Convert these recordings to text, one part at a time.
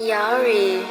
Yari.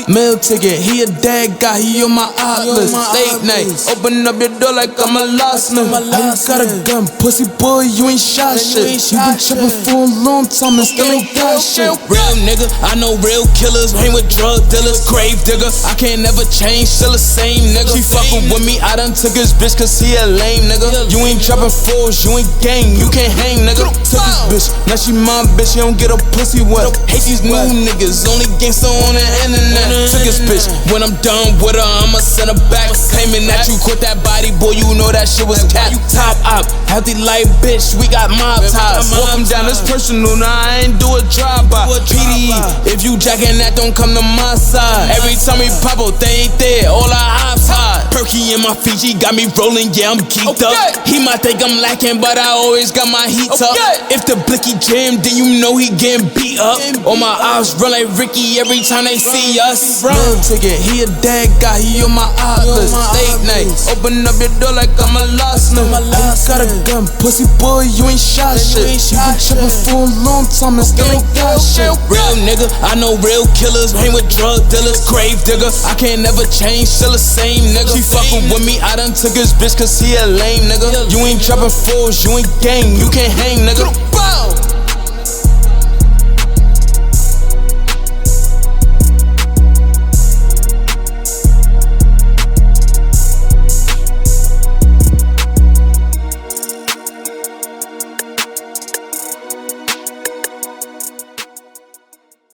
Meal ticket, he a dad guy, he on my op list. Late night, open up your door like I'm a locksmith. How you got a gun, pussy boy, you ain't shot shit. You been trapping for a long time and still ain't got shit. Real nigga, I know real killers, hang with drug dealers, grave digger. I can't never change, still the same nigga. She fucking with me, I done took his bitch cause he a lame nigga. You ain't dropping fours, you ain't gang, you can't hang nigga. Took his bitch, now she my bitch, she don't get a pussy wet. Hate these new niggas, only gangsta on the internet. Took his bitch, when I'm done with her, I'ma send her back. Claiming that you quit that body, boy, you know that shit was cap. Top op, healthy light bitch, we got mob ties. Walk down, it's personal, now I ain't do a drive-by. PDE, if you jacking that, don't come to my side. Every time we pop out, they ain't there, all our ops hide. Perky in my Fiji, got me rolling, yeah, I'm geeked up. He might think I'm lacking, but I always got my heat up. If the blicky jam, then you know he getting beat up. All my ops run like Ricky every time they see us. Meal ticket, he a dad guy, he on my op list. Late night, open up your door like I'm a locksmith. How you got a gun, pussy boy, you ain't shot shit. You been trapping for a long time and still ain't got shit. Real nigga, I know real killers, hang with drug dealers, grave digger. I can't never change, still the same nigga. She fucking with me, I done took his bitch cause he a lame nigga. You ain't dropping fours, you ain't gang, you can't hang nigga.